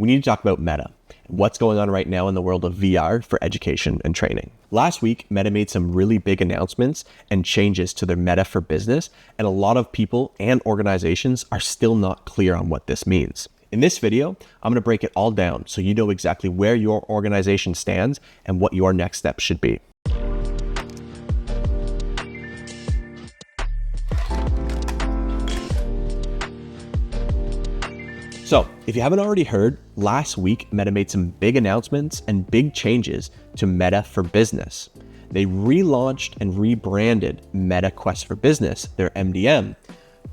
we need to talk about Meta and what's going on right now in the world of VR for education and training. Last week, Meta made some really big announcements and changes to their Meta for Business, and a lot of people and organizations are still not clear on what this means. In this video, I'm going to break it all down so you know exactly where your organization stands and what your next steps should be. So, if you haven't already heard, last week Meta made some big announcements and big changes to Meta for Business. They relaunched and rebranded Meta Quest for Business, their MDM,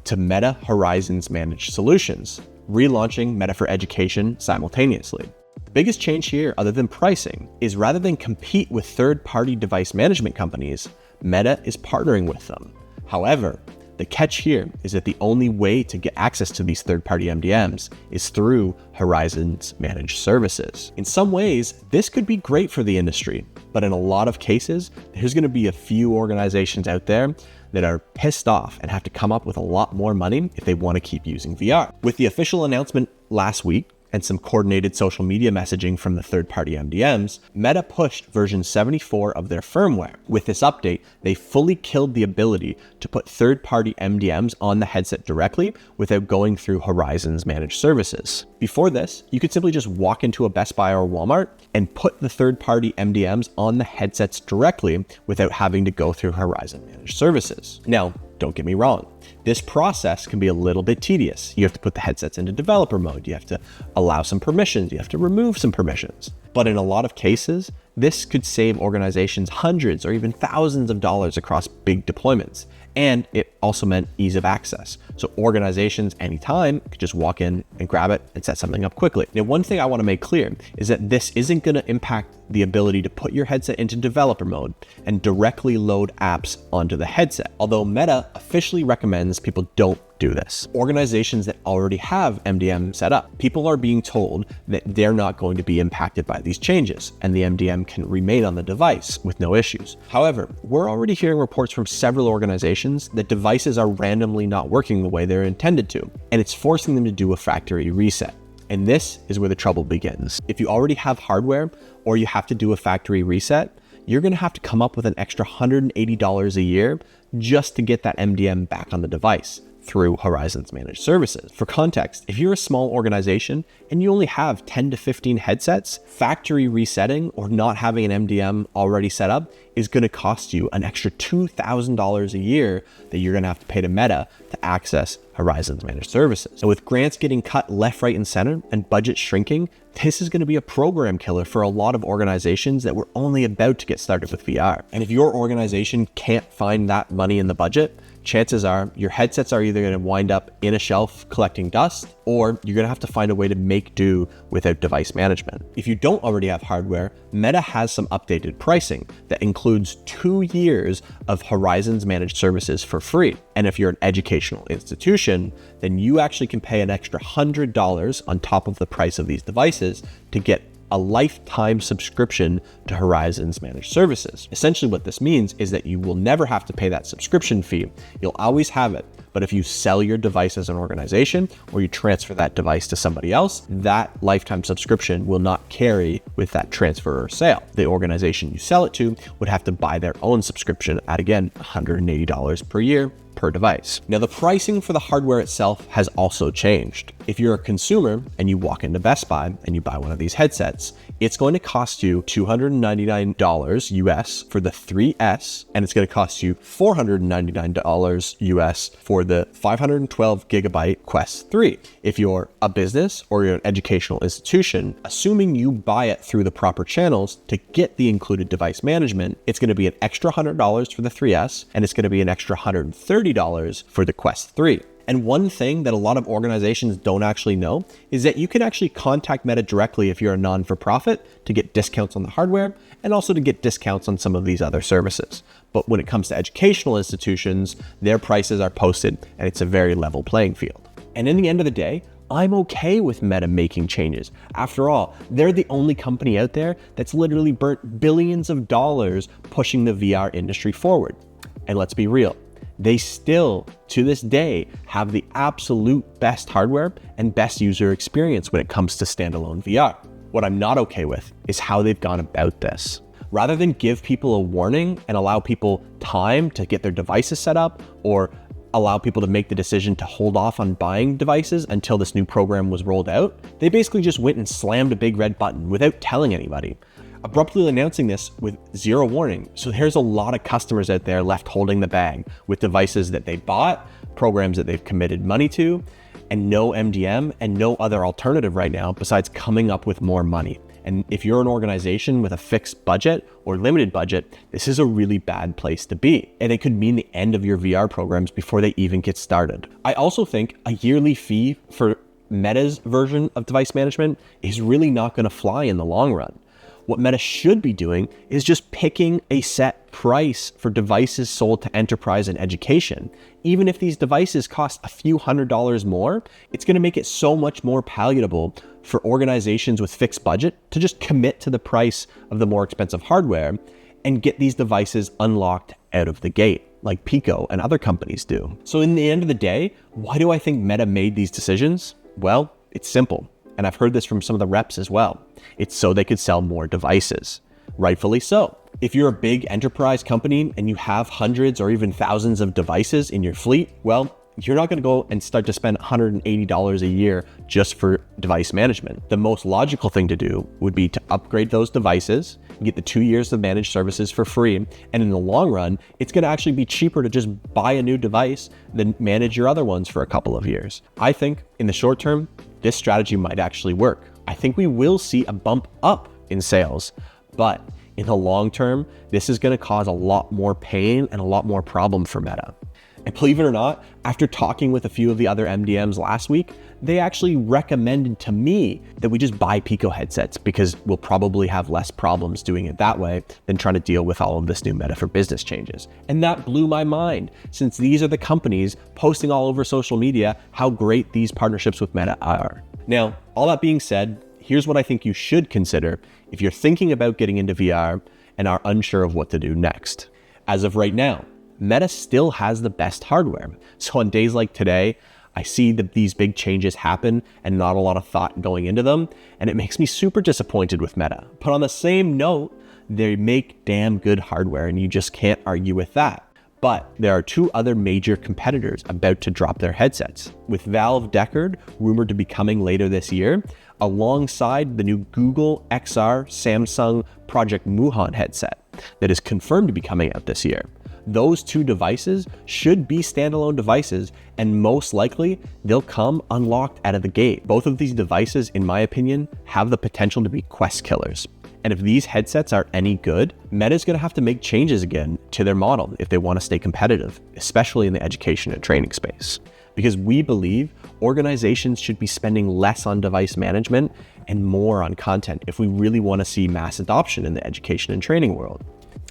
to Meta Horizons Managed Solutions, relaunching Meta for Education simultaneously. The biggest change here, other than pricing, is rather than compete with third-party device management companies, Meta is partnering with them. However, the catch here is that the only way to get access to these third-party MDMs is through Horizons Managed Services. In some ways, this could be great for the industry, but in a lot of cases, there's going to be a few organizations out there that are pissed off and have to come up with a lot more money if they want to keep using VR. With the official announcement last week, and some coordinated social media messaging from the third-party MDMs, Meta pushed version 74 of their firmware. With this update, they fully killed the ability to put third-party MDMs on the headset directly without going through Horizons Managed Services. Before this, you could simply just walk into a Best Buy or Walmart and put the third-party MDMs on the headsets directly without having to go through Horizons Managed Services. Now, don't get me wrong. This process can be a little bit tedious. You have to put the headsets into developer mode. You have to allow some permissions. You have to remove some permissions. But in a lot of cases, this could save organizations hundreds or even thousands of dollars across big deployments. And it also meant ease of access. So organizations anytime could just walk in and grab it and set something up quickly. Now, one thing I want to make clear is that this isn't going to impact the ability to put your headset into developer mode and directly load apps onto the headset. Although Meta officially recommends people don't do this. Organizations that already have MDM set up, people are being told that they're not going to be impacted by these changes and the MDM can remain on the device with no issues. However, we're already hearing reports from several organizations that devices are randomly not working the way they're intended to, and it's forcing them to do a factory reset. And this is where the trouble begins. If you already have hardware or you have to do a factory reset, you're going to have to come up with an extra $180 a year just to get that MDM back on the device through Horizons Managed Services. For context, if you're a small organization and you only have 10 to 15 headsets, factory resetting or not having an MDM already set up is going to cost you an extra $2,000 a year that you're going to have to pay to Meta to access Horizons Managed Services. So with grants getting cut left, right, and center and budgets shrinking, this is going to be a program killer for a lot of organizations that were only about to get started with VR. And if your organization can't find that money in the budget, chances are your headsets are either going to wind up in a shelf collecting dust, or you're going to have to find a way to make do without device management. If you don't already have hardware, Meta has some updated pricing that includes 2 years of Horizons Managed Services for free. And if you're an educational institution, then you actually can pay an extra $100 on top of the price of these devices to get a lifetime subscription to Horizons Managed Services. Essentially what this means is that you will never have to pay that subscription fee. You'll always have it. But if you sell your device as an organization or you transfer that device to somebody else, that lifetime subscription will not carry with that transfer or sale. The organization you sell it to would have to buy their own subscription at, again, $180 per year per device. Now, the pricing for the hardware itself has also changed. If you're a consumer and you walk into Best Buy and you buy one of these headsets, it's going to cost you $299 US for the 3S, and it's going to cost you $499 US for the 512 gigabyte Quest 3. If you're a business or you're an educational institution, assuming you buy it through the proper channels to get the included device management, it's going to be an extra $100 for the 3S, and it's going to be an extra $130 for the Quest 3. And one thing that a lot of organizations don't actually know is that you can actually contact Meta directly if you're a non-for-profit to get discounts on the hardware and also to get discounts on some of these other services. But when it comes to educational institutions, their prices are posted and it's a very level playing field. And in the end of the day, I'm okay with Meta making changes. After all, they're the only company out there that's literally burnt billions of dollars pushing the VR industry forward. And let's be real, they still, to this day, have the absolute best hardware and best user experience when it comes to standalone VR. What I'm not okay with is how they've gone about this. Rather than give people a warning and allow people time to get their devices set up, or allow people to make the decision to hold off on buying devices until this new program was rolled out, they basically just went and slammed a big red button without telling anybody, abruptly announcing this with zero warning. So there's a lot of customers out there left holding the bag with devices that they bought, programs that they've committed money to, and no MDM and no other alternative right now besides coming up with more money. And if you're an organization with a fixed budget or limited budget, this is a really bad place to be. And it could mean the end of your VR programs before they even get started. I also think a yearly fee for Meta's version of device management is really not going to fly in the long run. What Meta should be doing is just picking a set price for devices sold to enterprise and education. Even if these devices cost a few $100s more, it's going to make it so much more palatable for organizations with fixed budget to just commit to the price of the more expensive hardware and get these devices unlocked out of the gate, like Pico and other companies do. So in the end of the day, why do I think Meta made these decisions? Well, it's simple. And I've heard this from some of the reps as well. It's so they could sell more devices. Rightfully so. If you're a big enterprise company and you have hundreds or even thousands of devices in your fleet, well, you're not going to go and start to spend $180 a year just for device management. The most logical thing to do would be to upgrade those devices, get the 2 years of managed services for free, and in the long run, it's going to actually be cheaper to just buy a new device than manage your other ones for a couple of years. I think in the short term, this strategy might actually work. I think we will see a bump up in sales, but in the long term, this is going to cause a lot more pain and a lot more problem for Meta. And believe it or not, after talking with a few of the other MDMs last week, they actually recommended to me that we just buy Pico headsets because we'll probably have less problems doing it that way than trying to deal with all of this new Meta for Business changes. And that blew my mind, since these are the companies posting all over social media how great these partnerships with Meta are. Now, all that being said, here's what I think you should consider if you're thinking about getting into VR and are unsure of what to do next. As of right now, Meta still has the best hardware. So on days like today, I see that these big changes happen and not a lot of thought going into them, and it makes me super disappointed with Meta. But on the same note, they make damn good hardware and you just can't argue with that. But there are two other major competitors about to drop their headsets, with Valve Deckard rumored to be coming later this year, alongside the new GoogleXR Samsung Project Muhan headset that is confirmed to be coming out this year. Those two devices should be standalone devices, and most likely they'll come unlocked out of the gate. Both of these devices, in my opinion, have the potential to be Quest killers. And if these headsets are any good, Meta's going to have to make changes again to their model if they want to stay competitive, especially in the education and training space. Because we believe organizations should be spending less on device management and more on content if we really want to see mass adoption in the education and training world.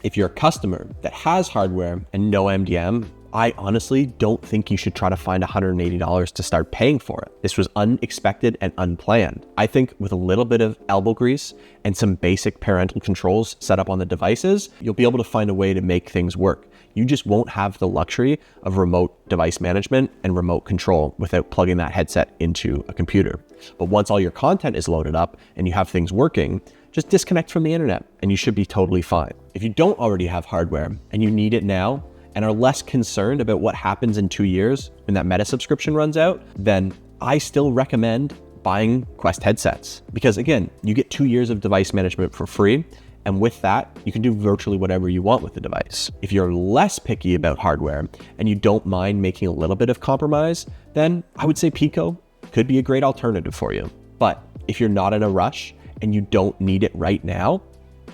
If you're a customer that has hardware and no MDM, I honestly don't think you should try to find $180 to start paying for it. This was unexpected and unplanned. I think with a little bit of elbow grease and some basic parental controls set up on the devices, you'll be able to find a way to make things work. You just won't have the luxury of remote device management and remote control without plugging that headset into a computer. But once all your content is loaded up and you have things working, just disconnect from the internet and you should be totally fine. If you don't already have hardware and you need it now and are less concerned about what happens in 2 years when that Meta subscription runs out, then I still recommend buying Quest headsets. Because again, you get 2 years of device management for free, and with that, you can do virtually whatever you want with the device. If you're less picky about hardware and you don't mind making a little bit of compromise, then I would say Pico could be a great alternative for you. But if you're not in a rush and you don't need it right now,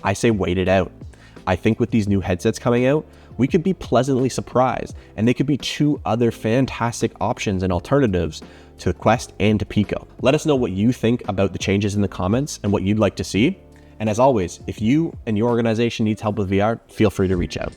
I say wait it out. I think with these new headsets coming out, we could be pleasantly surprised, and they could be two other fantastic options and alternatives to Quest and to Pico. Let us know what you think about the changes in the comments and what you'd like to see. And as always, if you and your organization needs help with VR, feel free to reach out.